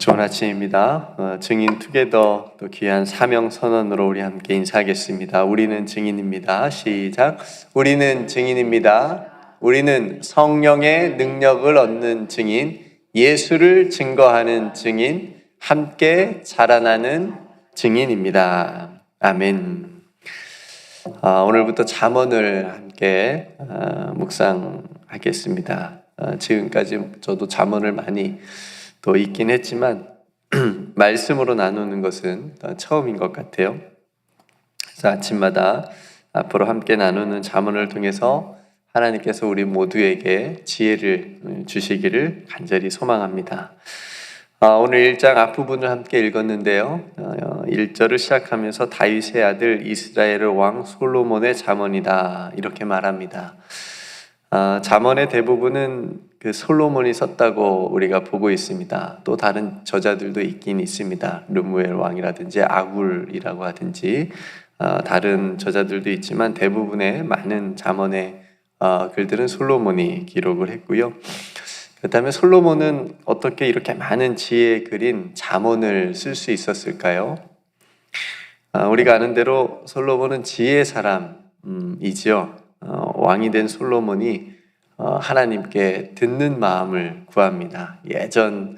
좋은 아침입니다. 증인 투게더 또 귀한 사명 선언으로 우리 함께 인사하겠습니다. 우리는 증인입니다. 시작. 우리는 증인입니다. 우리는 성령의 능력을 얻는 증인, 예수를 증거하는 증인, 함께 자라나는 증인입니다. 아멘. 오늘부터 잠언을 함께 묵상하겠습니다. 지금까지 저도 잠언을 많이 또 있긴 했지만 말씀으로 나누는 것은 처음인 것 같아요. 그래서 아침마다 앞으로 함께 나누는 잠언을 통해서 하나님께서 우리 모두에게 지혜를 주시기를 간절히 소망합니다. 오늘 1장 앞부분을 함께 읽었는데요. 1절을 시작하면서 다윗의 아들 이스라엘의 왕 솔로몬의 잠언이다 이렇게 말합니다. 잠언의 대부분은 그 솔로몬이 썼다고 우리가 보고 있습니다. 또 다른 저자들도 있긴 있습니다. 르무엘 왕이라든지 아굴이라고 하든지 다른 저자들도 있지만 대부분의 많은 잠언의 글들은 솔로몬이 기록을 했고요. 그렇다면 솔로몬은 어떻게 이렇게 많은 지혜의 글인 잠언을 쓸 수 있었을까요? 우리가 아는 대로 솔로몬은 지혜의 사람이지요. 왕이 된 솔로몬이 하나님께 듣는 마음을 구합니다. 예전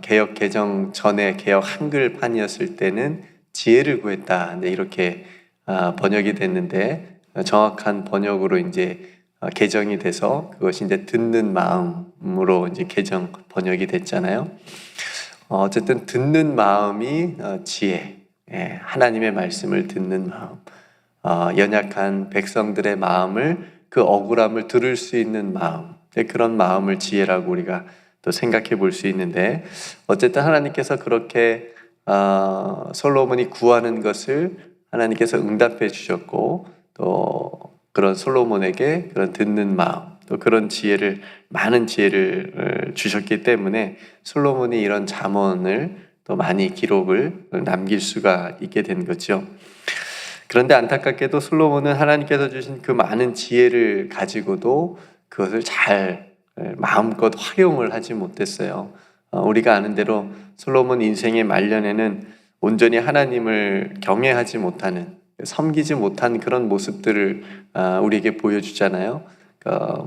개역 개정 전에 개역 한글판이었을 때는 지혜를 구했다. 이렇게 번역이 됐는데 정확한 번역으로 이제 개정이 돼서 그것이 이제 듣는 마음으로 이제 개정 번역이 됐잖아요. 어쨌든 듣는 마음이 지혜, 하나님의 말씀을 듣는 마음. 연약한 백성들의 마음을 그 억울함을 들을 수 있는 마음, 그런 마음을 지혜라고 우리가 또 생각해 볼 수 있는데 어쨌든 하나님께서 그렇게 솔로몬이 구하는 것을 하나님께서 응답해 주셨고 또 그런 솔로몬에게 그런 듣는 마음 또 그런 지혜를 많은 지혜를 주셨기 때문에 솔로몬이 이런 잠언을 또 많이 기록을 남길 수가 있게 된 거죠. 그런데 안타깝게도 솔로몬은 하나님께서 주신 그 많은 지혜를 가지고도 그것을 잘 마음껏 활용을 하지 못했어요. 우리가 아는 대로 솔로몬 인생의 말년에는 온전히 하나님을 경외하지 못하는, 섬기지 못한 그런 모습들을 우리에게 보여주잖아요.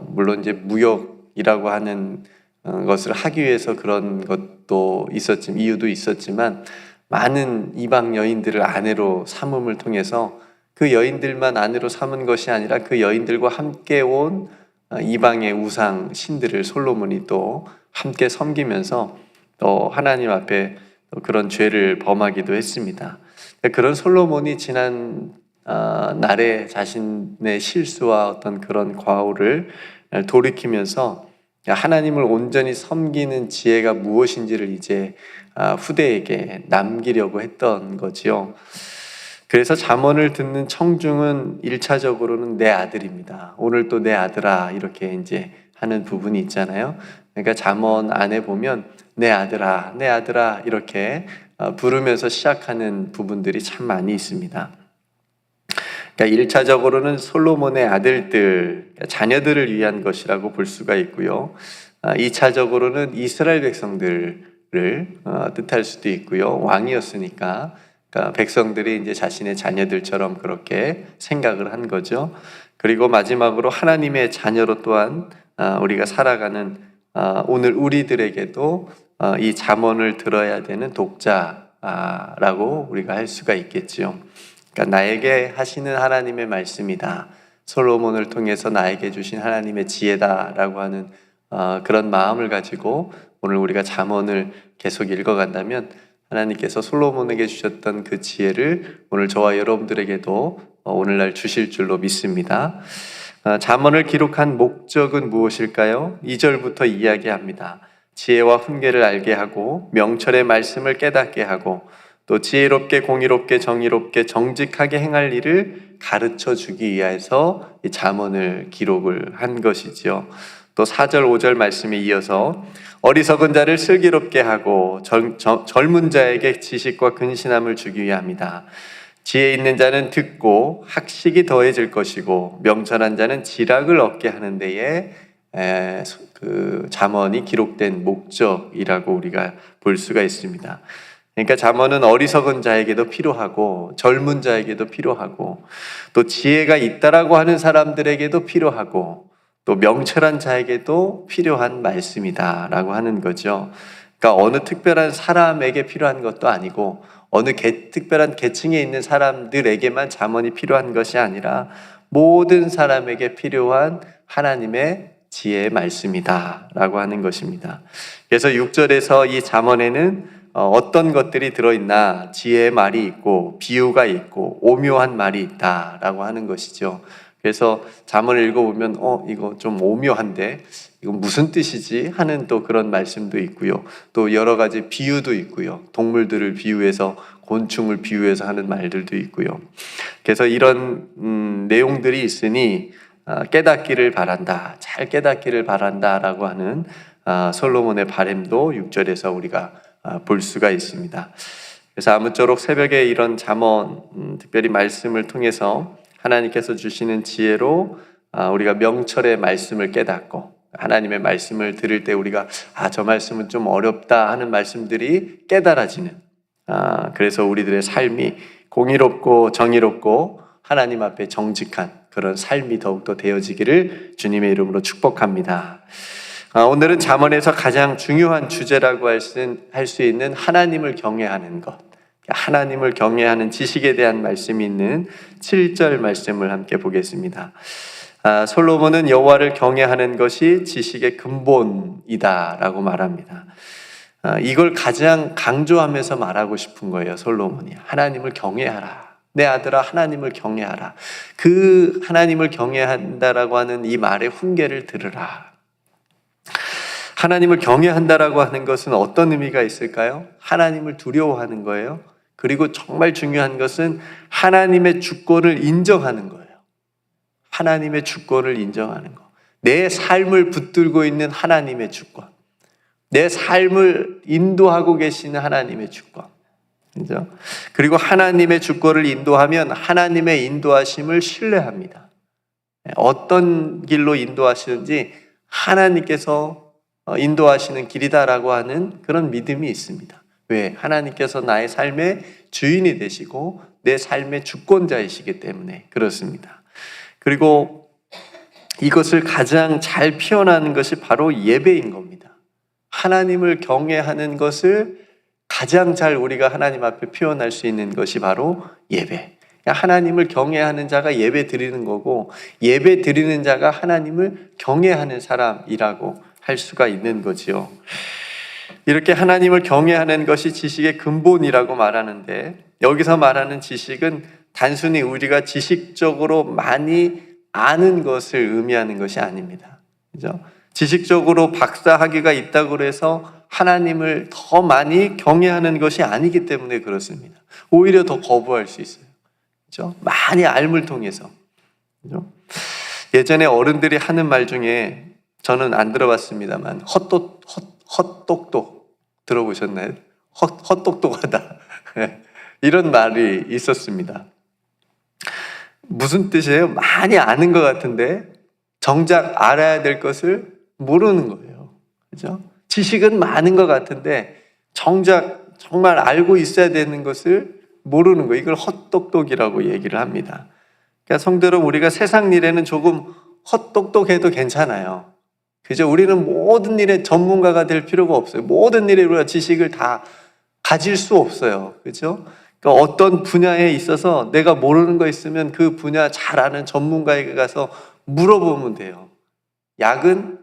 물론 이제 무역이라고 하는 것을 하기 위해서 그런 것도 있었지만, 이유도 있었지만 많은 이방 여인들을 아내로 삼음을 통해서 그 여인들만 아내로 삼은 것이 아니라 그 여인들과 함께 온 이방의 우상 신들을 솔로몬이 또 함께 섬기면서 또 하나님 앞에 또 그런 죄를 범하기도 했습니다. 그런 솔로몬이 지난 날에 자신의 실수와 어떤 그런 과오를 돌이키면서 하나님을 온전히 섬기는 지혜가 무엇인지를 이제 후대에게 남기려고 했던 거지요. 그래서 잠언을 듣는 청중은 1차적으로는 내 아들입니다. 오늘 또 내 아들아 이렇게 이제 하는 부분이 있잖아요. 그러니까 잠언 안에 보면 내 아들아, 내 아들아 이렇게 부르면서 시작하는 부분들이 참 많이 있습니다. 그러니까 1차적으로는 솔로몬의 아들들, 자녀들을 위한 것이라고 볼 수가 있고요. 2차적으로는 이스라엘 백성들을 뜻할 수도 있고요. 왕이었으니까 그러니까 백성들이 이제 자신의 자녀들처럼 그렇게 생각을 한 거죠. 그리고 마지막으로 하나님의 자녀로 또한 우리가 살아가는 오늘 우리들에게도 이 잠언을 들어야 되는 독자라고 우리가 할 수가 있겠지요. 그러니까 나에게 하시는 하나님의 말씀이다. 솔로몬을 통해서 나에게 주신 하나님의 지혜다라고 하는 그런 마음을 가지고 오늘 우리가 잠언을 계속 읽어간다면 하나님께서 솔로몬에게 주셨던 그 지혜를 오늘 저와 여러분들에게도 오늘날 주실 줄로 믿습니다. 잠언을 기록한 목적은 무엇일까요? 2절부터 이야기합니다. 지혜와 훈계를 알게 하고 명철의 말씀을 깨닫게 하고 또 지혜롭게 공의롭게 정의롭게 정직하게 행할 일을 가르쳐 주기 위해서 이 잠언을 기록을 한 것이죠. 또 4절 5절 말씀에 이어서 어리석은 자를 슬기롭게 하고 젊은 자에게 지식과 근신함을 주기 위함이다. 지혜 있는 자는 듣고 학식이 더해질 것이고 명철한 자는 지락을 얻게 하는 데에 그 잠언이 기록된 목적이라고 우리가 볼 수가 있습니다. 그러니까 잠언은 어리석은 자에게도 필요하고 젊은 자에게도 필요하고 또 지혜가 있다라고 하는 사람들에게도 필요하고 또 명철한 자에게도 필요한 말씀이다라고 하는 거죠. 그러니까 어느 특별한 사람에게 필요한 것도 아니고 어느 특별한 계층에 있는 사람들에게만 잠언이 필요한 것이 아니라 모든 사람에게 필요한 하나님의 지혜의 말씀이다 라고 하는 것입니다. 그래서 6절에서 이 잠언에는 어떤 것들이 들어있나, 지혜의 말이 있고 비유가 있고 오묘한 말이 있다 라고 하는 것이죠. 그래서 잠언을 읽어보면 이거 좀 오묘한데 이거 무슨 뜻이지 하는 또 그런 말씀도 있고요. 또 여러 가지 비유도 있고요. 동물들을 비유해서, 곤충을 비유해서 하는 말들도 있고요. 그래서 이런 내용들이 있으니 깨닫기를 바란다, 잘 깨닫기를 바란다 라고 하는 솔로몬의 바람도 6절에서 우리가 볼 수가 있습니다. 그래서 아무쪼록 새벽에 이런 잠언, 특별히 말씀을 통해서 하나님께서 주시는 지혜로 우리가 명철의 말씀을 깨닫고 하나님의 말씀을 들을 때 우리가 저 말씀은 좀 어렵다 하는 말씀들이 깨달아지는, 그래서 우리들의 삶이 공의롭고 정의롭고 하나님 앞에 정직한 그런 삶이 더욱더 되어지기를 주님의 이름으로 축복합니다. 오늘은 잠언에서 가장 중요한 주제라고 할 수 있는 하나님을 경외하는 것, 하나님을 경외하는 지식에 대한 말씀이 있는 7절 말씀을 함께 보겠습니다. 솔로몬은 여호와를 경외하는 것이 지식의 근본이다 라고 말합니다. 이걸 가장 강조하면서 말하고 싶은 거예요. 솔로몬이 하나님을 경외하라, 내 아들아 하나님을 경외하라. 그 하나님을 경외한다라고 하는 이 말의 훈계를 들으라. 하나님을 경외한다라고 하는 것은 어떤 의미가 있을까요? 하나님을 두려워하는 거예요. 그리고 정말 중요한 것은 하나님의 주권을 인정하는 거예요. 하나님의 주권을 인정하는 거. 내 삶을 붙들고 있는 하나님의 주권, 내 삶을 인도하고 계시는 하나님의 주권, 그죠? 그리고 하나님의 주권을 인도하면 하나님의 인도하심을 신뢰합니다. 어떤 길로 인도하시는지 하나님께서 인도하시는 길이다라고 하는 그런 믿음이 있습니다. 왜? 하나님께서 나의 삶의 주인이 되시고 내 삶의 주권자이시기 때문에 그렇습니다. 그리고 이것을 가장 잘 표현하는 것이 바로 예배인 겁니다. 하나님을 경외하는 것을 가장 잘 우리가 하나님 앞에 표현할 수 있는 것이 바로 예배. 하나님을 경외하는 자가 예배 드리는 거고, 예배 드리는 자가 하나님을 경외하는 사람이라고 할 수가 있는 거지요. 이렇게 하나님을 경외하는 것이 지식의 근본이라고 말하는데, 여기서 말하는 지식은 단순히 우리가 지식적으로 많이 아는 것을 의미하는 것이 아닙니다. 그죠? 지식적으로 박사학위가 있다고 해서 하나님을 더 많이 경외하는 것이 아니기 때문에 그렇습니다. 오히려 더 거부할 수 있어요. 그죠? 많이 알물 통해서. 그죠? 예전에 어른들이 하는 말 중에 저는 안 들어봤습니다만 헛똑똑 들어보셨나요? 헛똑똑하다 이런 말이 있었습니다. 무슨 뜻이에요? 많이 아는 것 같은데 정작 알아야 될 것을 모르는 거예요. 그죠? 지식은 많은 것 같은데 정작 정말 알고 있어야 되는 것을 모르는 거예요. 이걸 헛똑똑이라고 얘기를 합니다. 그러니까 성도 여러분, 우리가 세상 일에는 조금 헛똑똑해도 괜찮아요. 그죠? 우리는 모든 일에 전문가가 될 필요가 없어요. 모든 일에 우리가 지식을 다 가질 수 없어요. 그죠? 그러니까 어떤 분야에 있어서 내가 모르는 거 있으면 그 분야 잘 아는 전문가에게 가서 물어보면 돼요. 약은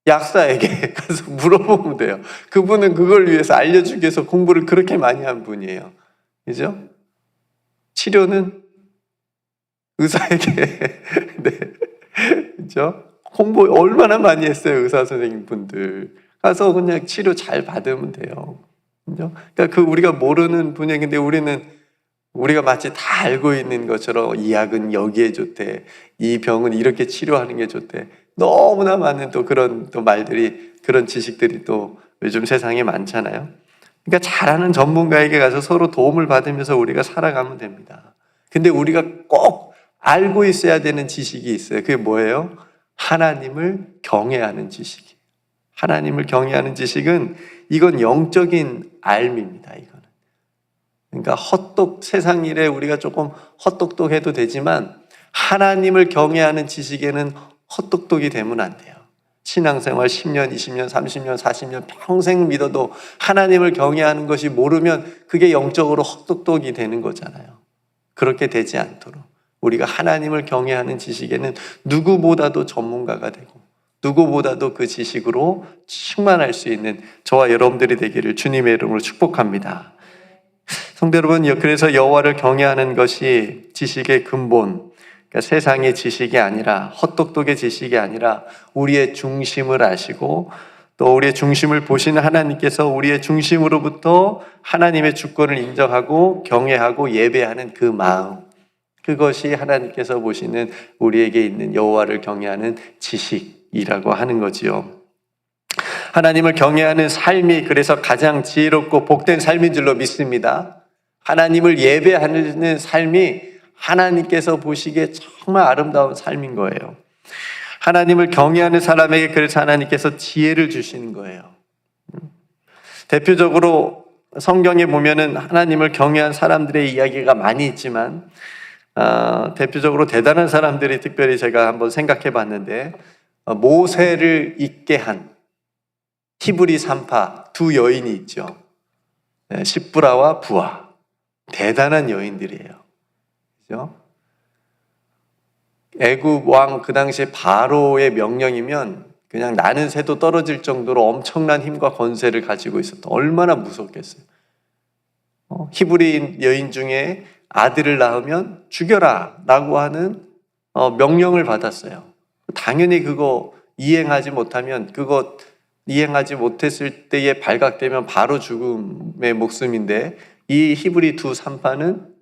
약사에게 가서 물어보면 돼요. 그분은 그걸 위해서 알려주기 위해서 공부를 그렇게 많이 한 분이에요. 그죠? 치료는 의사에게 네. 그죠? 공부 얼마나 많이 했어요. 의사 선생님 분들 가서 그냥 치료 잘 받으면 돼요. 그죠? 그러니까 우리가 모르는 분야인데 우리가 마치 다 알고 있는 것처럼 이 약은 여기에 좋대, 이 병은 이렇게 치료하는 게 좋대. 너무나 많은 또 그런 또 말들이, 그런 지식들이 또 요즘 세상에 많잖아요. 그러니까 잘하는 전문가에게 가서 서로 도움을 받으면서 우리가 살아가면 됩니다. 근데 우리가 꼭 알고 있어야 되는 지식이 있어요. 그게 뭐예요? 하나님을 경외하는 지식이에요. 하나님을 경외하는 지식은 이건 영적인 알미입니다. 이거는. 그러니까 세상 일에 우리가 조금 헛똑똑해도 되지만 하나님을 경외하는 지식에는 헛똑똑이 되면 안 돼요. 신앙생활 10년, 20년, 30년, 40년 평생 믿어도 하나님을 경외하는 것이 모르면 그게 영적으로 헛똑똑이 되는 거잖아요. 그렇게 되지 않도록 우리가 하나님을 경외하는 지식에는 누구보다도 전문가가 되고 누구보다도 그 지식으로 충만할 수 있는 저와 여러분들이 되기를 주님의 이름으로 축복합니다. 성도 여러분, 그래서 여호와를 경외하는 것이 지식의 근본, 그러니까 세상의 지식이 아니라 헛똑똑의 지식이 아니라 우리의 중심을 아시고 또 우리의 중심을 보시는 하나님께서 우리의 중심으로부터 하나님의 주권을 인정하고 경외하고 예배하는 그 마음, 그것이 하나님께서 보시는 우리에게 있는 여호와를 경외하는 지식이라고 하는 거지요. 하나님을 경외하는 삶이 그래서 가장 지혜롭고 복된 삶인 줄로 믿습니다. 하나님을 예배하는 삶이 하나님께서 보시기에 정말 아름다운 삶인 거예요. 하나님을 경외하는 사람에게 그래서 하나님께서 지혜를 주시는 거예요. 대표적으로 성경에 보면은 하나님을 경외한 사람들의 이야기가 많이 있지만 대표적으로 대단한 사람들이 특별히 제가 한번 생각해 봤는데 모세를 잊게 한 히브리 산파 두 여인이 있죠. 십브라와 부아. 대단한 여인들이에요. 그죠? 애굽 왕 그 당시에 바로의 명령이면 그냥 나는 새도 떨어질 정도로 엄청난 힘과 권세를 가지고 있었던, 얼마나 무섭겠어요. 히브리 여인 중에 아들을 낳으면 죽여라 라고 하는 명령을 받았어요. 당연히 그거 이행하지 못하면, 그거 이행하지 못했을 때에 발각되면 바로 죽음의 목숨인데 이 히브리 두 산파는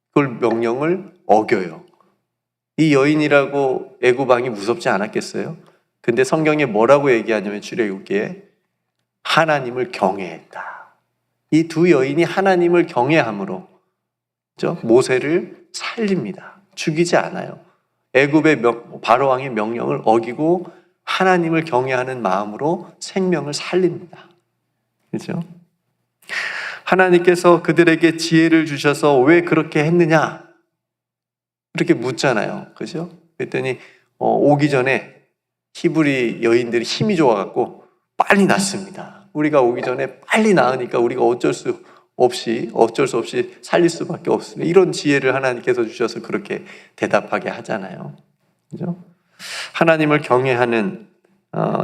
그걸 명령을 어겨요. 이 여인이라고 애굽 왕이 무섭지 않았겠어요? 근데 성경에 뭐라고 얘기하냐면 출애굽기에 하나님을 경외했다. 이 두 여인이 하나님을 경외함으로 모세를 살립니다. 죽이지 않아요. 애굽의 바로 왕의 명령을 어기고 하나님을 경외하는 마음으로 생명을 살립니다. 그렇죠? 하나님께서 그들에게 지혜를 주셔서 왜 그렇게 했느냐? 이렇게 묻잖아요. 그죠? 그랬더니 오기 전에 히브리 여인들이 힘이 좋아갖고 빨리 낳습니다. 우리가 오기 전에 빨리 낳으니까 우리가 어쩔 수 없이 살릴 수밖에 없습니다. 이런 지혜를 하나님께서 주셔서 그렇게 대답하게 하잖아요. 그죠? 하나님을 경외하는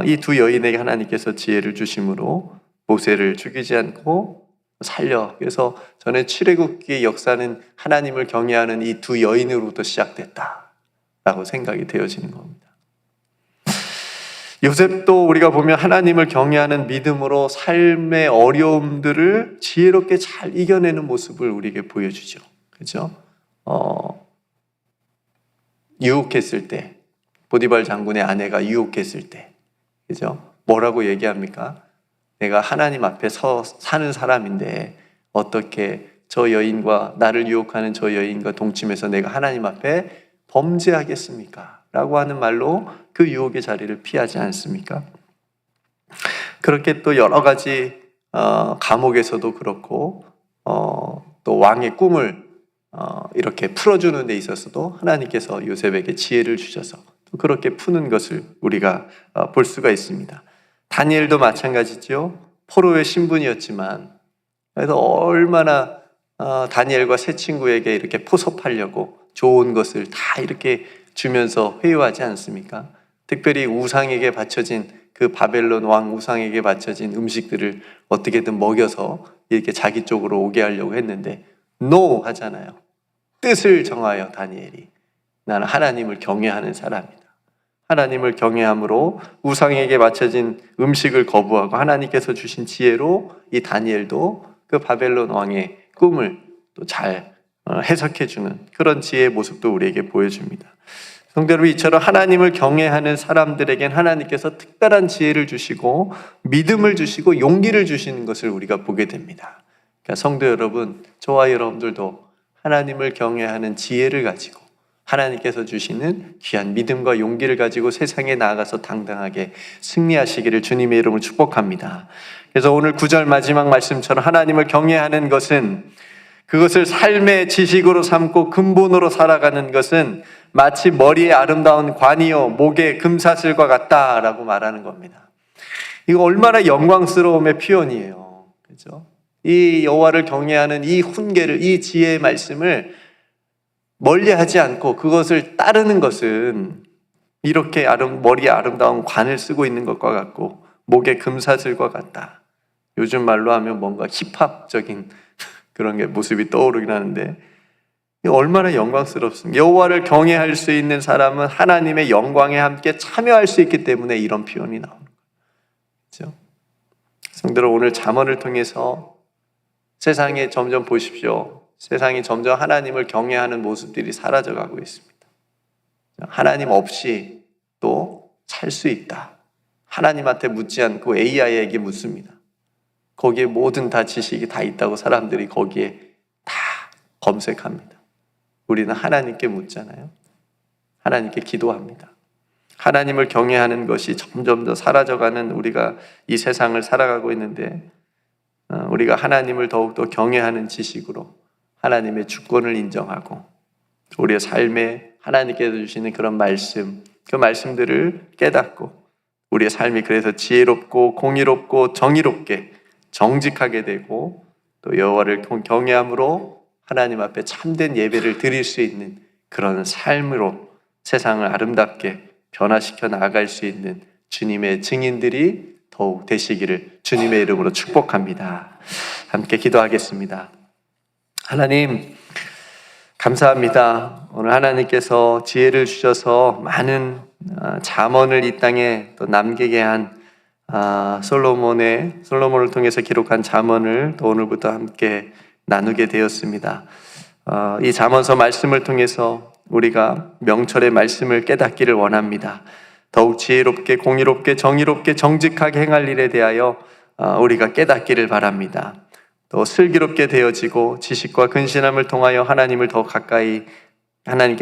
이 두 여인에게 하나님께서 지혜를 주심으로 모세를 죽이지 않고 살려. 그래서 저는 출애굽기의 역사는 하나님을 경외하는 이 두 여인으로부터 시작됐다라고 생각이 되어지는 겁니다. 요셉도 우리가 보면 하나님을 경외하는 믿음으로 삶의 어려움들을 지혜롭게 잘 이겨내는 모습을 우리에게 보여주죠. 그죠? 유혹했을 때, 보디발 장군의 아내가 유혹했을 때, 그죠? 뭐라고 얘기합니까? 내가 하나님 앞에 사는 사람인데 어떻게 저 여인과, 나를 유혹하는 저 여인과 동침해서 내가 하나님 앞에 범죄하겠습니까? 라고 하는 말로 그 유혹의 자리를 피하지 않습니까? 그렇게 또 여러 가지 감옥에서도 그렇고 또 왕의 꿈을 이렇게 풀어주는 데 있어서도 하나님께서 요셉에게 지혜를 주셔서 그렇게 푸는 것을 우리가 볼 수가 있습니다. 다니엘도 마찬가지죠. 포로의 신분이었지만 그래서 얼마나 다니엘과 세 친구에게 이렇게 포섭하려고 좋은 것을 다 이렇게 주면서 회유하지 않습니까? 특별히 우상에게 바쳐진 그 바벨론 왕 우상에게 바쳐진 음식들을 어떻게든 먹여서 이렇게 자기 쪽으로 오게 하려고 했는데 NO 하잖아요. 뜻을 정하여 다니엘이 나는 하나님을 경외하는 사람이다. 하나님을 경외함으로 우상에게 바쳐진 음식을 거부하고 하나님께서 주신 지혜로 이 다니엘도 그 바벨론 왕의 꿈을 또 잘 해석해주는 그런 지혜의 모습도 우리에게 보여줍니다. 성도 여러분, 이처럼 하나님을 경외하는 사람들에겐 하나님께서 특별한 지혜를 주시고 믿음을 주시고 용기를 주시는 것을 우리가 보게 됩니다. 그러니까 성도 여러분, 저와 여러분들도 하나님을 경외하는 지혜를 가지고 하나님께서 주시는 귀한 믿음과 용기를 가지고 세상에 나아가서 당당하게 승리하시기를 주님의 이름으로 축복합니다. 그래서 오늘 9절 마지막 말씀처럼 하나님을 경외하는 것은, 그것을 삶의 지식으로 삼고 근본으로 살아가는 것은 마치 머리에 아름다운 관이요 목에 금사슬과 같다라고 말하는 겁니다. 이거 얼마나 영광스러움의 표현이에요. 그렇죠? 이 여호와를 경외하는 이 훈계를, 이 지혜의 말씀을 멀리하지 않고 그것을 따르는 것은 이렇게 머리에 아름다운 관을 쓰고 있는 것과 같고 목에 금사슬과 같다. 요즘 말로 하면 뭔가 힙합적인 그런 게 모습이 떠오르긴 하는데, 얼마나 영광스럽습니까? 여호와를 경외할 수 있는 사람은 하나님의 영광에 함께 참여할 수 있기 때문에 이런 표현이 나오는 거예요. 그렇죠? 성도들, 오늘 잠언을 통해서 세상에 점점 보십시오. 세상이 점점 하나님을 경외하는 모습들이 사라져가고 있습니다. 하나님 없이 또 살 수 있다. 하나님한테 묻지 않고 AI에게 묻습니다. 거기에 모든 다 지식이 다 있다고 사람들이 거기에 다 검색합니다. 우리는 하나님께 묻잖아요. 하나님께 기도합니다. 하나님을 경외하는 것이 점점 더 사라져가는 우리가 이 세상을 살아가고 있는데, 우리가 하나님을 더욱더 경외하는 지식으로 하나님의 주권을 인정하고 우리의 삶에 하나님께서 주시는 그런 말씀, 그 말씀들을 깨닫고 우리의 삶이 그래서 지혜롭고 공의롭고 정의롭게 정직하게 되고, 또 여호와를 경외함으로 하나님 앞에 참된 예배를 드릴 수 있는 그런 삶으로 세상을 아름답게 변화시켜 나아갈 수 있는 주님의 증인들이 더욱 되시기를 주님의 이름으로 축복합니다. 함께 기도하겠습니다. 하나님, 감사합니다. 오늘 하나님께서 지혜를 주셔서 많은 잠언을 이 땅에 또 남기게 한 솔로몬을 통해서 기록한 잠언을 또 오늘부터 함께 나누게 되었습니다. 이 잠언서 말씀을 통해서 우리가 명철의 말씀을 깨닫기를 원합니다. 더욱 지혜롭게 공의롭게 정의롭게 정직하게 행할 일에 대하여 우리가 깨닫기를 바랍니다. 또 슬기롭게 되어지고 지식과 근신함을 통하여 하나님께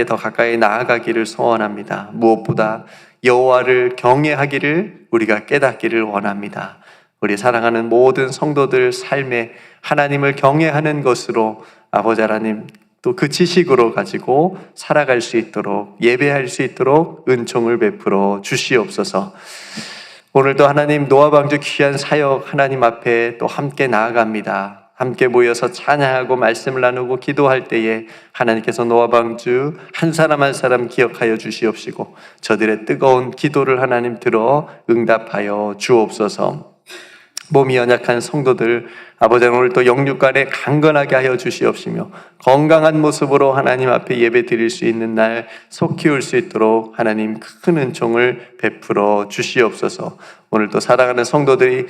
더 가까이 나아가기를 소원합니다. 무엇보다 여호와를 경외하기를 우리가 깨닫기를 원합니다. 우리 사랑하는 모든 성도들 삶에 하나님을 경외하는 것으로 아버지 하나님 또 그 지식으로 가지고 살아갈 수 있도록, 예배할 수 있도록 은총을 베풀어 주시옵소서. 오늘도 하나님 노아방주 귀한 사역 하나님 앞에 또 함께 나아갑니다. 함께 모여서 찬양하고 말씀을 나누고 기도할 때에 하나님께서 노아방주 한 사람 한 사람 기억하여 주시옵시고 저들의 뜨거운 기도를 하나님 들어 응답하여 주옵소서. 몸이 연약한 성도들 아버지 오늘 또 영육간에 강건하게 하여 주시옵시며 건강한 모습으로 하나님 앞에 예배 드릴 수 있는 날 속 키울 수 있도록 하나님 큰 은총을 베풀어 주시옵소서. 오늘 또 사랑하는 성도들이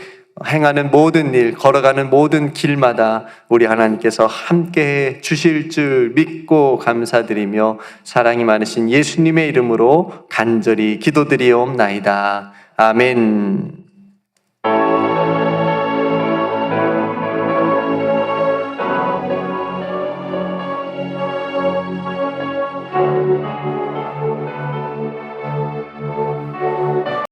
행하는 모든 일, 걸어가는 모든 길마다 우리 하나님께서 함께해 주실 줄 믿고 감사드리며 사랑이 많으신 예수님의 이름으로 간절히 기도드리옵나이다. 아멘.